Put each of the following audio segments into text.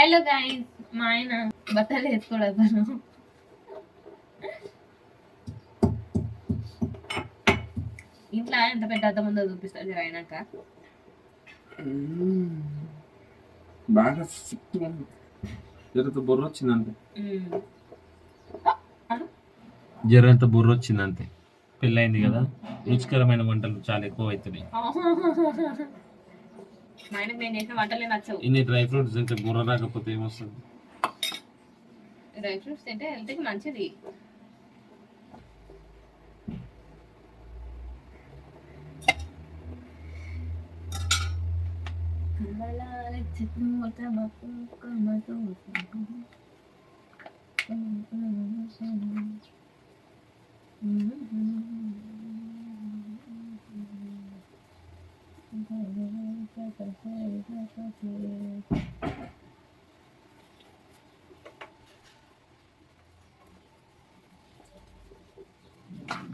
Hello guys, మా ఆయన బట్టలు వేసుకోవడం ఇంట్లో ఎంత పెద్ద అర్థం ఉందో చూపిస్తుంది అయినాక. బాగా బుర్ర వచ్చిందంటే జరంత బుర్ర వచ్చిందంతే. పెళ్ళైంది కదా, రుచికరమైన వంటలు చాలా ఎక్కువ అవుతున్నాయి. నేను చేసిన వంటలే నచ్చవు. ఇన్ని డ్రై ఫ్రూట్స్ తింటే బుర్ర రాకపోతే ఏమొస్తుంది? డ్రై ఫ్రూట్స్ తింటే హెల్త్కి మంచిది.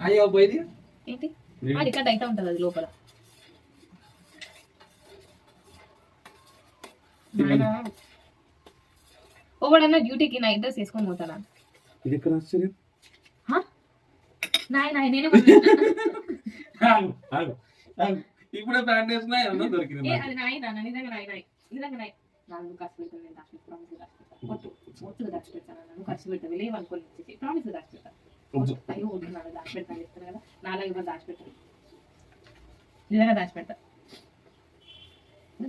అయ్యో పోయింది ఏంటి అది కట్ అయితే ఉంటుంది అది లోపల. ఒకడన్నా డ్యూటీకి నైట్ డ్రెస్ వేసుకొని పోతానా? ఇది ఎక్కడ ఆశ్చర్యం? నేనే ఇప్పుడే ప్యాంట్ వేసినా ఏమన్నా దొరికింది. అది నాయన నిజంగా నిజంగా నాయి. నన్ను ఖర్చు పెడతాను, నేను దాచిపెడతాను, ఖర్చు పెడతాను లేవనుకోని ప్రామిస్ దాచిపెడతాను. అయ్యో నన్ను దాచిపెడతాను చెప్తాను కదా, నాలుగు దాచిపెట్టాను, నిజంగా దాచిపెడతా.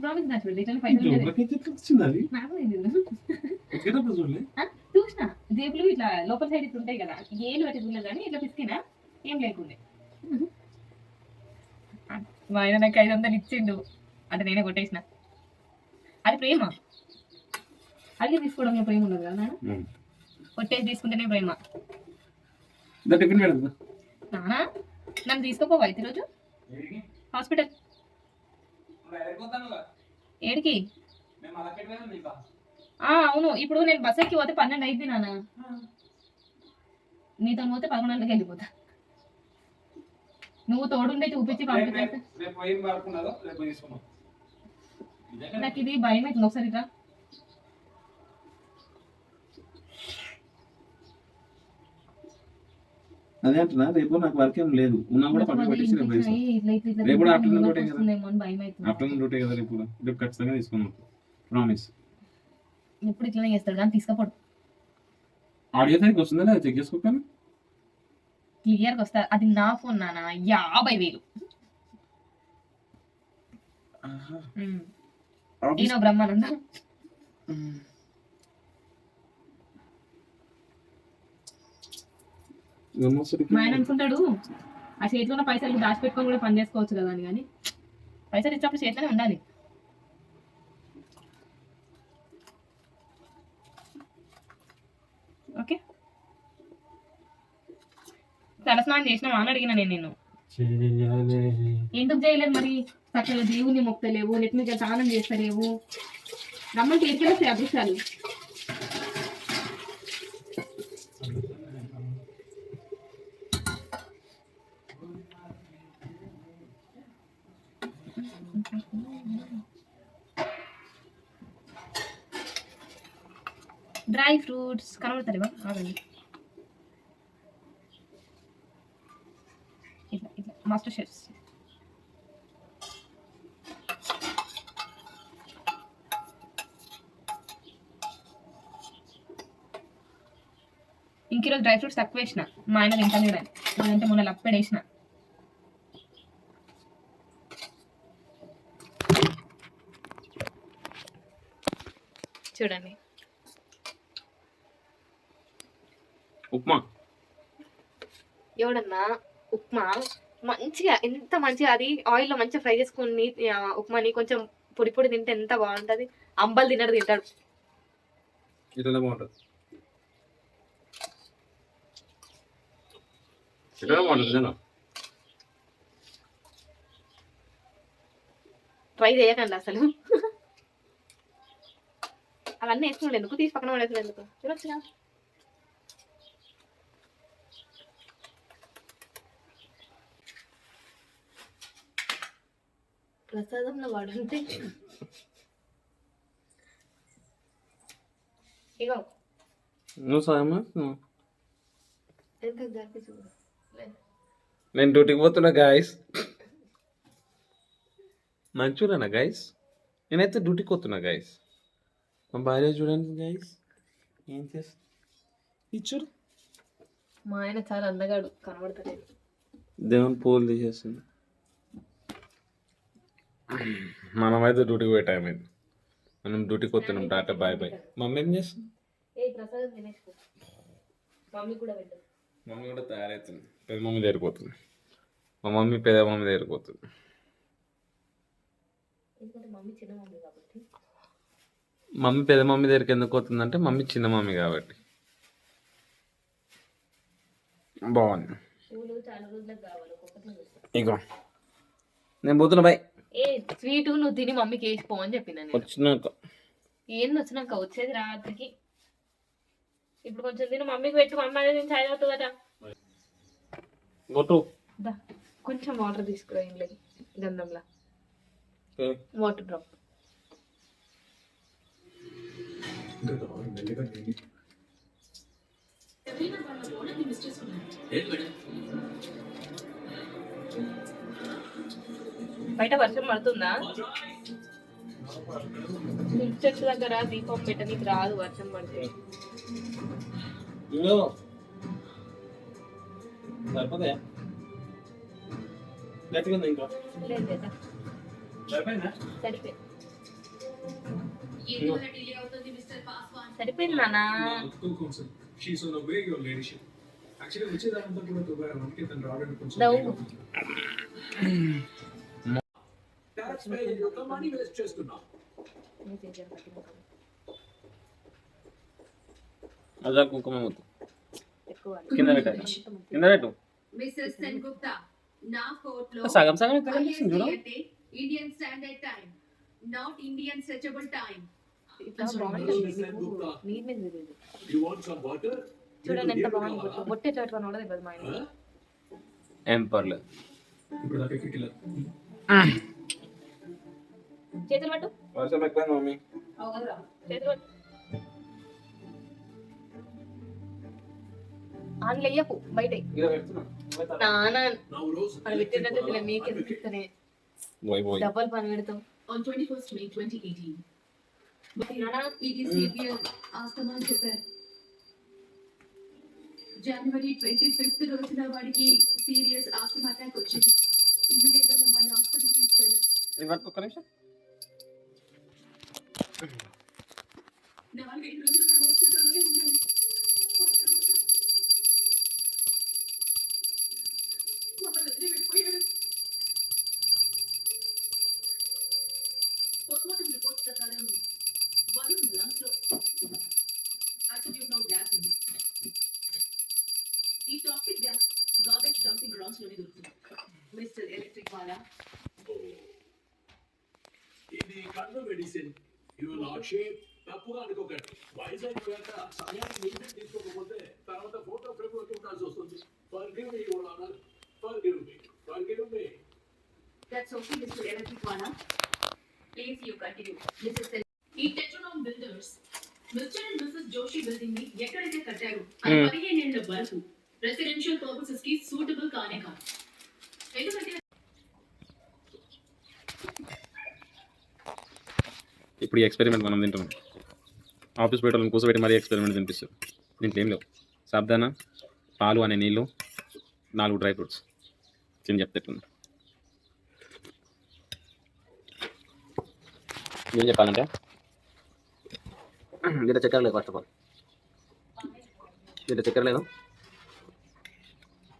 ప్రామిస్ దాచిపెడతా. చూసిన జేబులు ఇట్లా లోపల సైడ్ ఇట్లా ఉంటాయి కదా, ఏళ్ళు పెట్టి చూడలేదు కానీ ఇట్లా పిసికినా ఏం లేకుండే. మా ఆయన నాకు 500 ఇచ్చిండు అంటే నేనే కొట్టేసిన. అది ప్రేమ. అడిగి తీసుకోవడంలో ప్రేమ ఉండదు కదా నాన్న, కొట్టేసి తీసుకుంటేనే ప్రేమ. నానా నన్ను తీసుకోపోవా అయితే రోజు హాస్పిటల్? ఏడికి? అవును, ఇప్పుడు నేను బస్ ఎక్కి పోతే 12 అయింది నాన్న. నీతో పోతే 11 గంటలకు వెళ్ళిపోతా. నువ్వు తోడుండే చూపించి పంపించేస్తా. నాకు ఇది భయం అవుతుంది. ఒకసారి రా. అదే అంటున్నా, రేపు నాకు వర్క్ ఏం లేదు, ఉన్నా కూడా పక్కన పెట్టేసి రేపు ఆఫ్టర్నూన్ డ్యూటీ కదా, రేపు ఖచ్చితంగా తీసుకున్నాం ప్రామిస్. ఎప్పుడు ఇట్లనే చేస్తాడు కానీ తీసుకపోడు. ఆడియో సైడ్కి వస్తుందా లేదా చెక్ చేసుకోకపోయినా క్లియర్గా వస్తా. అది నా ఫోన్ నాన్న, 50,000. ఈయన బ్రహ్మానంద. మా ఆయన అనుకుంటాడు ఆ చేతిలో ఉన్న పైసలు దాచిపెట్టుకొని కూడా పని చేసుకోవచ్చు కదా అని, కానీ పైసలు ఇచ్చినప్పుడు చేతిలోనే ఉండాలి. ఓకే, తలస్నానం చేసినా అని అడిగిన నేను. ఎందుకు చేయలేదు మరి? చక్కగా దేవుణ్ణి మొక్కలేవు, నెట్టిన స్నానం చేస్తలేవు, రమ్మని తీరికెళ్ళి అదృష్టాలు. Dry fruits కనబడతారేవా? ఆగండి, ఇట్లా ఇట్లా మాస్టర్ షెఫ్స్. ఇంకీరోజు డ్రై ఫ్రూట్స్ తక్కువ వేసిన, మా ఆయన తింటలేడని. లేదంటే మొన్న లప్పేడు వేసిన. చూడండి, ఉప్మా. ఎవడన్నా ఉప్మా మంచిగా, ఎంత మంచిగా అది ఆయిల్లో మంచిగా ఫ్రై చేసుకుని ఉప్మాని కొంచెం పొడి పొడి తింటే ఎంత బాగుంటుంది. అంబలు తిన్నాడు తింటాడు. ట్రై చేయకండి అసలు. అవన్నీ వేసుకున్నాడు ఎందుకు, తీసి పక్కన పడేసాడు ఎందుకు? తినొచ్చుగా. ప్రసాదంలో వాడుంటే ఇగో నువ్వు సాయమా ఎంత జరిపి చూడు నేను డ్యూటీకి పోతున్నా గాయస్. మంచూరేనా గాయస్? నేనైతే డ్యూటీకి పోతున్నా గాయస్. మా భార్య చూడండి గాయస్ ఏం చేస్తా ఇచ్చురు. మా ఆయన చాలా అందగాడు కనబడతలేదు. దేవుని పూలు తీసేస్తుంది. మనమైతే డ్యూటీకి పోయే టైం అయింది. మనం డ్యూటీకి వస్తున్నాం. Tata bye bye. మమ్మీ ఏం చేస్తుంది? ఏ ప్రసాదం తినేసుకో. మమ్మీ కూడా పెట్టు. మమ్మీ కూడా తయారవుతుంది. పెద్ద మమ్మీ దగ్గరికి పోతుంది. మా మమ్మీ పెద్ద మమ్మీ దగ్గరికి పోతుంది. ఎందుకంటే మమ్మీ చిన్న మమ్మీ కాబట్టి. మమ్మీ పెద్ద మమ్మీ దగ్గరికి ఎందుకు పోతుందంటే మమ్మీ చిన్న మమ్మీ కాబట్టి. బాగుంది. పూలు చాలా రోజులకు కావాలి. ఒక్కొక్కటి ఇగో నేను పోతున్నా బాయ్. ఏ స్వీట్ నువ్వు తిని మమ్మీకి వేసిపో అని చెప్పిన నేను. వచ్చినాక ఏంది వచ్చినాక వచ్చేది రాత్రికి. ఇప్పుడు కొంచెం తిని మమ్మీకి పెట్టు. మమ్మీ అనేది నేను చాయ్ అవుతుందట. గొట్టు దా కొంచెం వాటర్ తీసుకురా ఇంట్లోకి. గంధంలా వాటర్ డ్రాప్. బయట వర్షం పడుతుందా? చెట్టు దగ్గర దీపం పెట్టనీకి రాదు వర్షం పడితే. సరిపోతాయా? గట్టిగా ఉందా ఇంకా? లేదు లేదా సరిపోయిందా? సరిపోయింది. సరిపోయింది నానా. అదా కుంకుమ మొత్తం కింద పెట్టాలి. కింద పెట్టు. సగం సగం ఎక్కడ కనిపిస్తుంది చూడు. Indian standard time, not Indian stretchable time. చూడండి ఎంత బాగుంది. బొట్టే చోటు కూడా తెలియదు మా ఆయన. ఏం పర్లేదు. చేతులు పట్టు. వర్షం ఎక్కువ మమ్మీ. చేతులు పట్టు. ఆన్లు వెయ్యకు బయట. నానా మనం పెట్టేటట్టు మీకే ఇస్తేనే డబ్బులు పని పెడతాం. On 21st May 2018, it is severe asthma చెప్పారు. జనవరి 25th రోజున వాడికి సీరియస్ ఆస్తమా అటాక్ వచ్చింది. ఇమ్మీడియట్ గా మేము వాడిని హాస్పిటల్ తీసుకెళ్ళాం. ఒక్క నిమిషం. 4-5 రోజులు హాస్పిటల్లోనే ఉన్నాడు. మమ్మల్ని వదిలిపెట్టిపోయాడు. పోస్ట్మార్టం రిపోర్ట్స్ ప్రకారం వరుణ్ లంగ్స్ లో అసిడ్యూనల్ గ్యాస్ ఉంది. ఈ toxic gas garbage dumping grounds లోనే దొరుకుతుంది. మిస్టర్ ఎలక్ట్రిక్ వాలా, ఇది కన్ను మెడిసిన్. యువర్ లార్డ్షిప్ తప్పుగా అనుకోకండి. వైజాగ్ వేట సమయానికి మెడిసిన్ తీసుకోకపోతే తర్వాత ఫోటో ఫ్రేమ్ లో చూడాల్సి వస్తుంది. Forgive me your honour, forgive me, forgive me. That's okay mister electric వాలా. Please you continue. మిస్టర్ ఈ టెట్రోనామ్ builders mister and Mrs Joshi building ని ఎక్కడైతే కట్టారో అది 15 ఏళ్ల వరకు రెసిడెన్షియల్ పర్పసెస్ కి సూటబుల్ కానే కాదు. ఎందుకంటే ఇప్పుడు ఈ ఎక్స్పెరిమెంట్ మనం తింటున్నాం. ఆఫీస్ పెట్టాలని కూర్చోబెట్టి మరీ ఎక్స్పెరిమెంట్ తినిపిస్తారు. దీంట్లో ఏం లేవు. సాబ్దానా, పాలు అనే నీళ్ళు, 4 డ్రై ఫ్రూట్స్ చిన్న చెప్తాను. ఏం చెప్పాలంటే దీంట్లో చక్కెర లేదు. ఫస్ట్ ఆఫ్ ఆల్ దీంట్లో చక్కెర లేదు.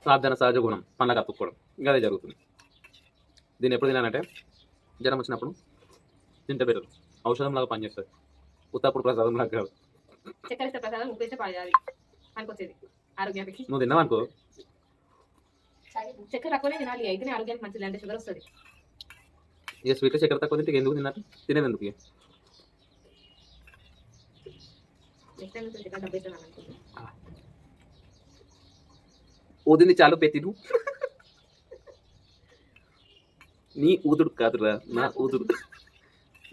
సాబ్దాన సహజ గుణం, పండ్లకు అతుక్కోవడం, ఇంకా అదే జరుగుతుంది. దీన్ని ఎప్పుడు తినాలంటే జ్వరం వచ్చినప్పుడు తింటే బెటర్. ఔషధం లాగా పనిచేస్తుంది. ఉత్తప్పుడు ప్రసాదం లాగా కాదు. చక్కెర ఇస్తే ప్రసాదం ఉప్పేస్తే పాడాలి అనుకొచ్చేది ఆరోగ్యానికి. నువ్వు తిన్నావు అనుకో, చక్కెర తక్కువనే తినాలి. అయితేనే ఆరోగ్యానికి మంచిది. అంటే షుగర్ వస్తుంది. ఇక స్వీట్లో చక్కెర తక్కువ తింటే ఎందుకు తిన్నట్టు? తినేది ఎందుకు? ఇక ఊదింది చాలు పెట్టిను. నీ ఊదుడు కాదురా, నా ఊదుడు.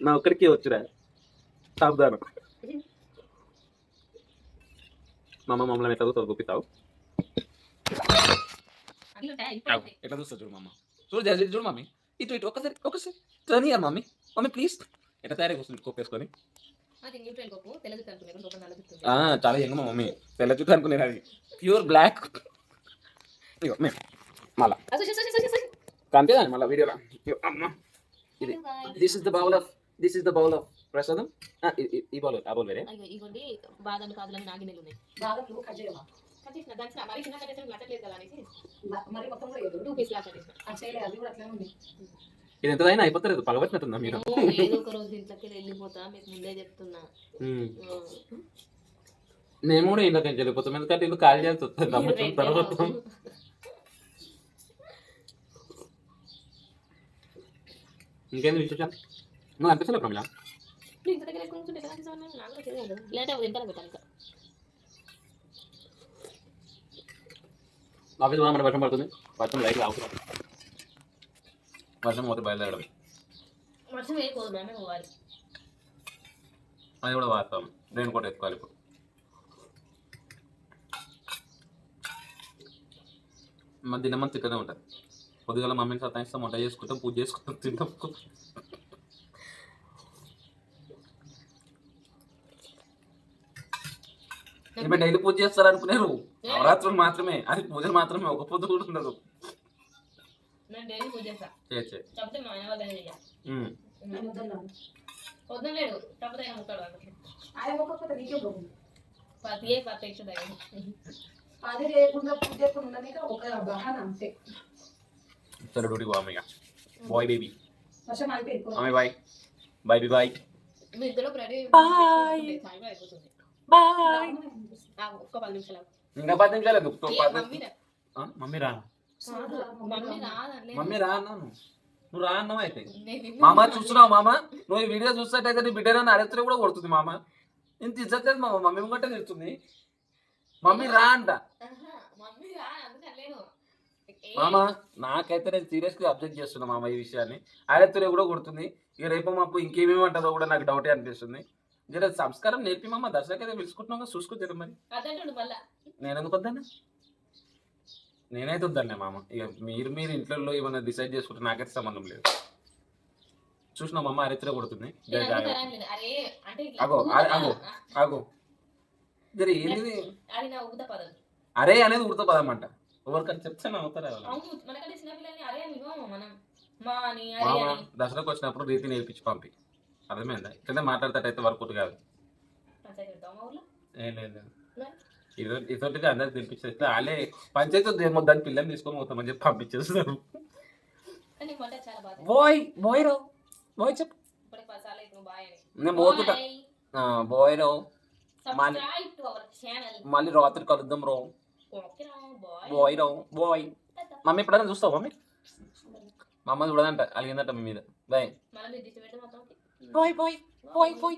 నా ఒక్కడికే వచ్చురా సాబ్దానం. మా అమ్మ మమ్మల్ని ఎట్లా చూస్తావు గుప్పిస్తావు అట్లా ఉంటాయా? ఎట్లా చూస్తావు చూడు మమ్మ చూడు జల్దీ చూడు మమ్మీ ఇటు ఒకసారి టర్న్ ఇయర్ మమ్మీ ప్లీజ్ ఎట్లా తయారీ కూర్చుంది కొప్పేసుకొని అది న్యూట్రల్ కొప్పు తెల్లది అనుకున్నాను లోపల నల్ల జుట్టు ఉంది. చాలా యంగ్ మా మమ్మీ తెల్ల చుట్టూ అనుకునేది అది ప్యూర్ బ్లాక్ ఇగో మేము మళ్ళా కనిపించదండి మళ్ళీ వీడియోలో అమ్మ ఇది this is the bowl of ప్రసాదం ఈ బౌల్ ఆ బౌల్ వేరే అయ్యో ఇగోండి బాదం కాదులని నాగినెలు ఉన్నాయి. బాదం కట్ చేయమా కట్ చేసిన దాంట్లో మరి చిన్న కట్ చేసిన నచ్చట్లేదు కదా అనేసి మరి మొత్తం కూడా వేయొద్దు. 2 పీస్ లా కట్ చేసిన. చేయలేదు, అది కూడా అట్లనే ఉంది. ఇది ఎంతదైనా అయిపోతారు పగబట్టినట్టుందా మీరు ఏదో ఒక రోజు ఇంట్లోకి వెళ్ళిపోతా మీకు ముందే చెప్తున్నా. మేము కూడా ఇంట్లోకి వెళ్ళిపోతాం ఎందుకంటే ఇల్లు ఖాళీ చేయాల్సి వస్తుంది నమ్మకం తర్వాత ఇంకేంది విశేషాలు నువ్వు అనిపించలే ప్రమిళ నువ్వు ఇంత దగ్గర కూర్చుంటే కదా అనిపిస్తుంది. నాకు కూడా తెలియదు. లేదంటే అవి వెంటనే పెట్టాలి ఇంకా. ఆఫీస్ మన వర్షం పడుతుంది వర్షం లైట్ అవుతుంది వర్షం పోతే బయలుదేరడం వర్షం వేయకూడదు మేమే పోవాలి. అది కూడా వాడతాం నేను కూడా ఎత్తుకోవాలి ఇప్పుడు మన దినమంతా తిక్కనే ఉంటుంది పొద్దుగల మమ్మీని సతాయిస్తాం వంట చేసుకుంటాం పూజ చేసుకుంటాం తింటాం ఇప్పుడు డైలీ పూజ చేస్తారు అనుకున్నారు నవరాత్రులు మాత్రమే అది పూజలు మాత్రమే ఒక పొద్దు కూడా ఉండదు నేను డైలీ పూజ చేస్తా. చేయొచ్చు కాకపోతే మా ఆయన వాళ్ళని చెయ్యాలి. వద్దలేడు కాకపోతే ఆయన ముట్టాడు కాబట్టి ఆయన మొక్కపోతే నీకే పోతుంది. పతియే ప్రత్యక్ష దైవం. అది చేయకుండా పూజ చేయకుండా ఉండడానికి ఒక బహాన అంతే. చలో డ్యూటీ బాయ్ ఇక బాయ్ బేబీ వర్షం అయిపోయింది. బాయ్ బాయ్ బాయ్ బాయ్ మీ ఇద్దరు రెడీ అయిపోతుంది. బాయ్ ఒక్క 10 నిమిషాలు ఇంకా 10 నిమిషాలు మమ్మీ రా మమ్మీ రా అన్నాను నువ్వు రా అన్నావు అయితే మామ చూస్తున్నావు మామ నువ్వు ఈ వీడియో చూసినట్టయితే నీ బిడ్డ నన్ను అరెత్తులు కూడా కొడుతుంది మామ ఇంత ఇచ్చట్లేదు మామ మమ్మీ ముంగట్టే తిడుతుంది మమ్మీ రా అంట మామ నాకైతే నేను సీరియస్గా అబ్జెక్ట్ చేస్తున్నా మామ ఈ విషయాన్ని అరెత్తులే కూడా కొడుతుంది ఇక రేపు మాపు ఇంకేమేమి అంటుందో కూడా నాకు డౌటే అనిపిస్తుంది జర సంస్కారం నేర్పి మామ దర్శనకైతే పిలుచుకుంటున్నావు చూసుకో మరి నేను ఎందుకు వద్దన్నా నేనైతే వద్దన్నా మామ ఇక మీరు ఇంట్లో ఏమైనా డిసైడ్ చేసుకుంటే నాకైతే సంబంధం లేదు చూసిన మామ అరెత్తులే కొడుతుంది అగో అగో అగో జర ఏంది అరే అనేది ఉడత పదం అంట ఎవరికని చెప్తాను అవుతారా మామ దసరాకు వచ్చినప్పుడు రీతి నేర్పించి పంపి అర్థమైందా ఇట్లనే మాట్లాడతాటైతే వర్కౌట్ కాదు ఏం లేదు ఇతోటిగా అందరికి తినిపించేస్తే వాళ్ళే పంచాయతీ ఏమో దాని పిల్లల్ని తీసుకొని పోతామని చెప్పి పంపించేస్తారు బాయ్ బాయ్ రో బాయ్ చెప్పు నేను పోతుంటా బాయ్ రో మళ్ళీ రాత్రి కలుద్దాం రో బాయ్ రో బాయ్ మమ్మీ ఎప్పుడైనా చూస్తావు మమ్మీ మా అమ్మ చూడదంట అలిగిందంట మీ మీద bye bye bye bye bye